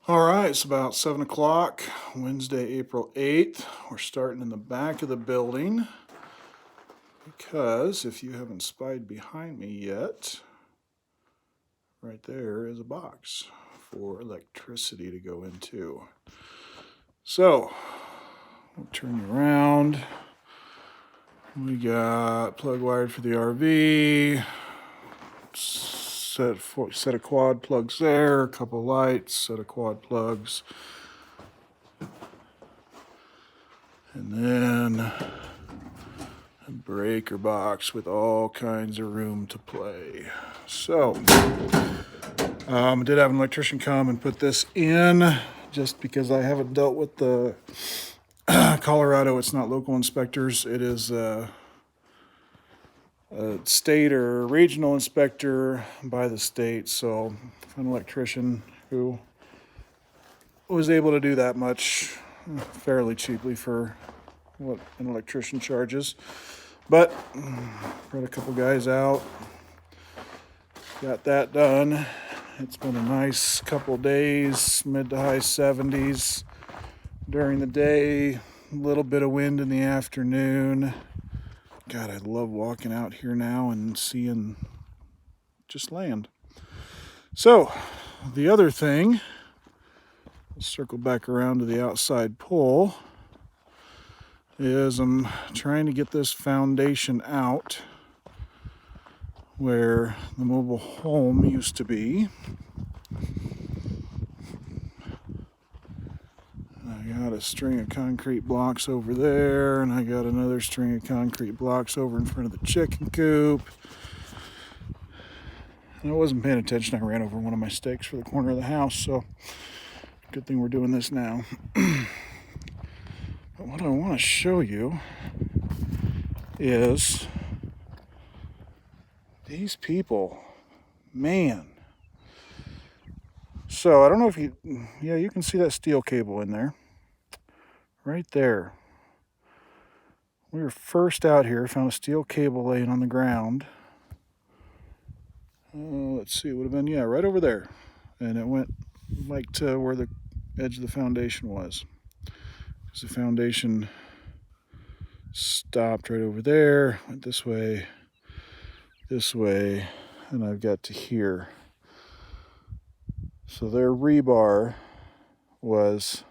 All right, it's about 7 o'clock, Wednesday, April 8th. We're starting in the back of the building because if you haven't spied behind me yet, right there is a box for electricity to go into. So, we'll turn you around. We got plug wired for the RV, set of quad plugs there, a couple lights, set of quad plugs. And then a breaker box with all kinds of room to play. So, I did have an electrician come and put this in just because I haven't dealt with the Colorado. It's not local inspectors. It is a state or regional inspector by the state. So, an electrician who was able to do that much fairly cheaply for what an electrician charges. But brought a couple guys out, got that done. It's been a nice couple days, mid to high 70s during the day, a little bit of wind in the afternoon. God, I love walking out here now and seeing just land. So, the other thing, let's circle back around to the outside pole, is I'm trying to get this foundation out where the mobile home used to be. I got a string of concrete blocks over there, and I got another string of concrete blocks over in front of the chicken coop. And I wasn't paying attention. I ran over one of my stakes for the corner of the house, so good thing we're doing this now. But what I want to show you is these people. Man. So I don't know if you can see that steel cable in there. Right there. We were first out here, found a steel cable laying on the ground. Let's see, it would have been, right over there. And it went like to where the edge of the foundation was. Because the foundation stopped right over there, went this way, and I've got to here. So their rebar was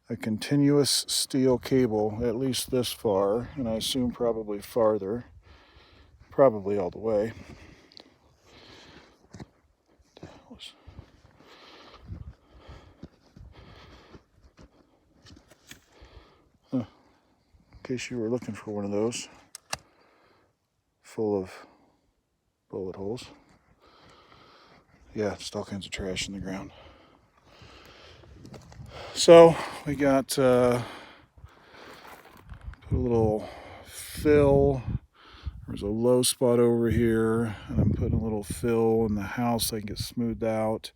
a continuous steel cable, at least this far, and I assume probably farther, probably all the way. In case you were looking for one of those, full of bullet holes. Yeah, just all kinds of trash in the ground. So we got put a little fill. There's a low spot over here, and I'm putting a little fill in the house so I can get smoothed out,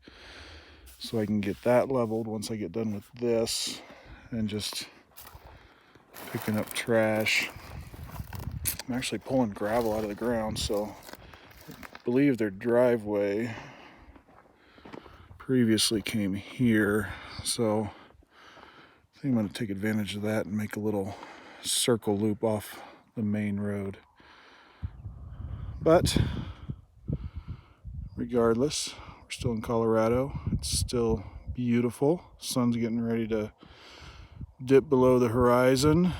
so I can get that leveled once I get done with this, and just picking up trash. I'm actually pulling gravel out of the ground, so I believe their driveway previously came here, so I think I'm going to take advantage of that and make a little circle loop off the main road. But regardless, we're still in Colorado. It's still beautiful. Sun's getting ready to dip below the horizon.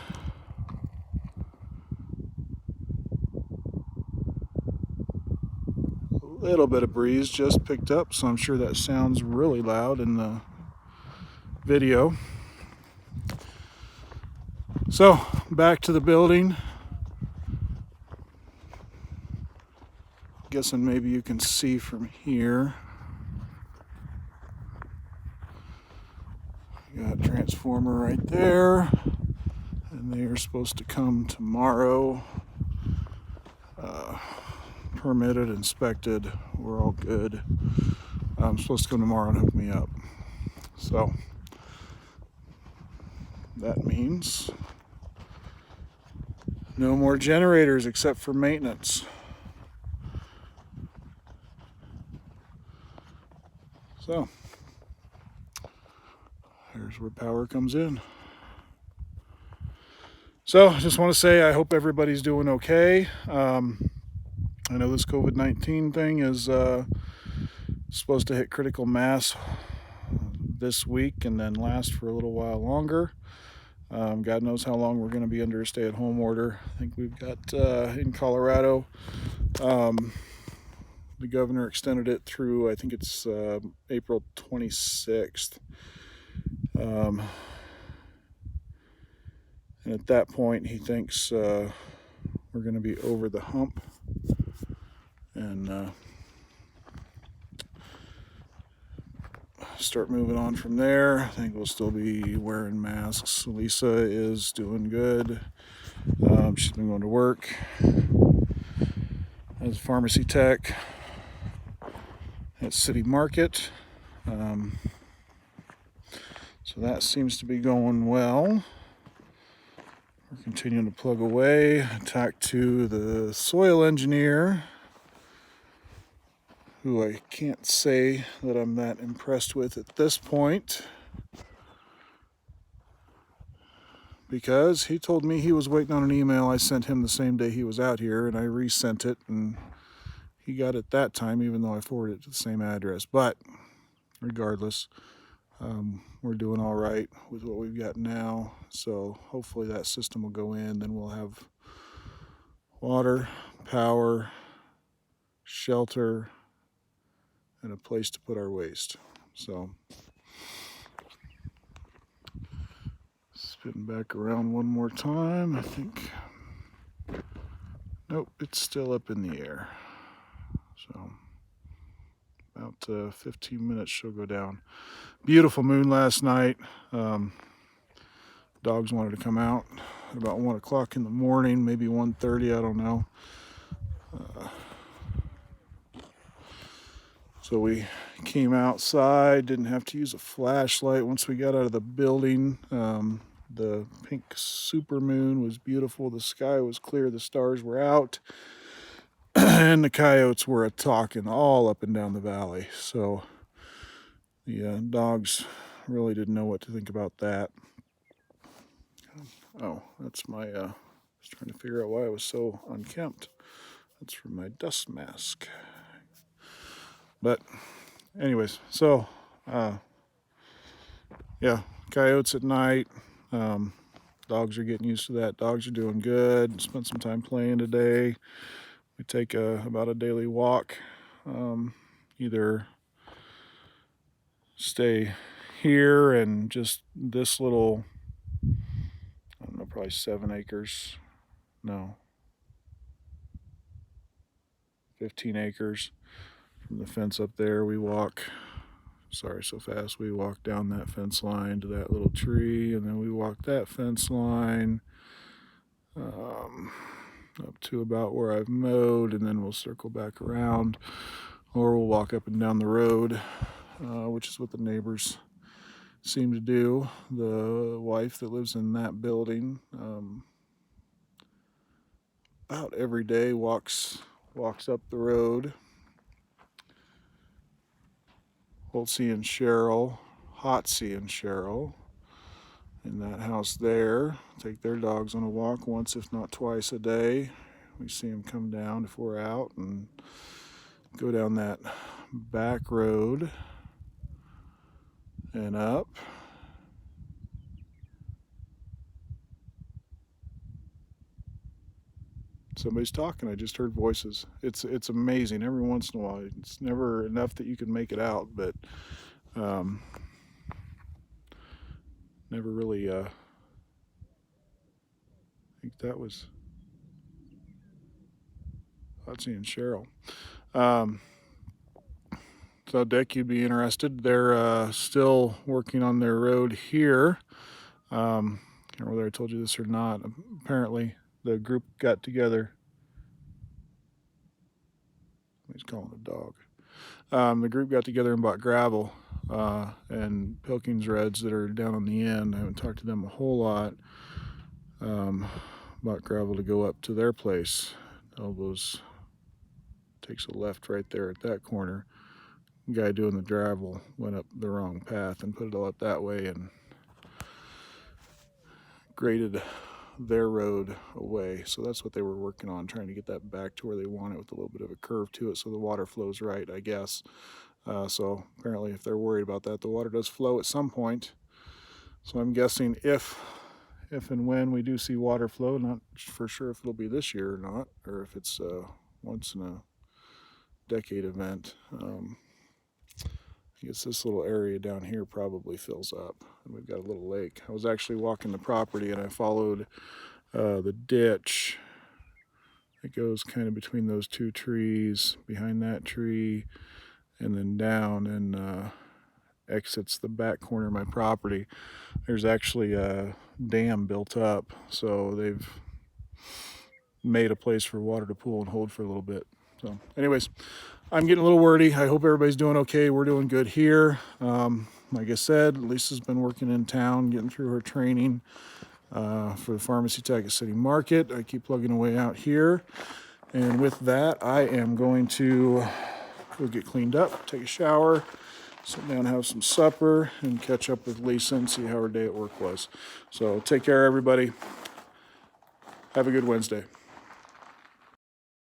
A little bit of breeze just picked up, so I'm sure that sounds really loud in the video. So, back to the building. Guessing maybe you can see from here. Got a transformer right there, and they are supposed to come tomorrow. Permitted, inspected, we're all good. I'm supposed to come tomorrow and hook me up. So that means no more generators except for maintenance. So There's where power comes in. So I just want to say I hope everybody's doing okay. I know this COVID-19 thing is supposed to hit critical mass this week and then last for a little while longer. God knows how long we're going to be under a stay-at-home order. I think we've got in Colorado, the governor extended it through, I think it's April 26th. And at that point, he thinks we're going to be over the hump and start moving on from there. I think we'll still be wearing masks. Lisa is doing good. She's been going to work as a pharmacy tech at City Market. So that seems to be going well. We're continuing to plug away. I talked to the soil engineer, who I can't say that I'm that impressed with at this point, because he told me he was waiting on an email I sent him the same day he was out here, and I resent it, and he got it that time, even though I forwarded it to the same address. But regardless, we're doing all right with what we've got now, so hopefully that system will go in. Then we'll have water, power, shelter, and a place to put our waste. So spin back around one more time. I think, nope, it's still up in the air. So about 15 minutes she'll go down. Beautiful moon last night. Dogs wanted to come out at about 1 o'clock in the morning, maybe 1:30, I don't know. So we came outside, didn't have to use a flashlight once we got out of the building. The pink supermoon was beautiful. The sky was clear. The stars were out. And the coyotes were a-talking all up and down the valley. So the dogs really didn't know what to think about that. Oh, that's my, I was trying to figure out why I was so unkempt. That's from my dust mask. But anyways, so yeah, coyotes at night. Dogs are getting used to that. Dogs are doing good. Spent some time playing today. We take about a daily walk. Either stay here and just this little, I don't know, probably 7 acres. No, 15 acres from the fence up there. We walk, sorry, so fast. We walk down that fence line to that little tree, and then we walk that fence line up to about where I've mowed, and then we'll circle back around, or we'll walk up and down the road, which is what the neighbors seem to do. The wife that lives in that building about every day walks up the road. Holtzy and Cheryl, Hotsy and Cheryl, in that house there, take their dogs on a walk once, if not twice a day. We see them come down if we're out and go down that back road and up. Somebody's talking. I just heard voices. It's amazing. Every once in a while, it's never enough that you can make it out, but never really. I think that was Hotsy and Cheryl. So Dick, you'd be interested. They're still working on their road here. Can't remember whether I told you this or not. Apparently, the group got together. He's calling a dog. The group got together and bought gravel and Pilkins Reds that are down on the end. I haven't talked to them a whole lot. Bought gravel to go up to their place. Elbows takes a left right there at that corner. guy doing the gravel went up the wrong path and put it all up that way and graded their road away. So that's what they were working on, trying to get that back to where they want it with a little bit of a curve to it so the water flows right, I guess. So apparently if they're worried about that, the water does flow at some point. So I'm guessing if and when we do see water flow, not for sure if it'll be this year or not, or if it's once in a decade event. I guess this little area down here probably fills up, and we've got a little lake. I was actually walking the property and I followed the ditch that goes kind of between those two trees, behind that tree, and then down and exits the back corner of my property. There's actually a dam built up, so they've made a place for water to pool and hold for a little bit. So anyways, I'm getting a little wordy. I hope everybody's doing okay. We're doing good here. Like I said, Lisa's been working in town, getting through her training for the pharmacy tech at City Market. I keep plugging away out here. And with that, I am going to go get cleaned up, take a shower, sit down, have some supper, and catch up with Lisa and see how her day at work was. So take care, everybody. Have a good Wednesday.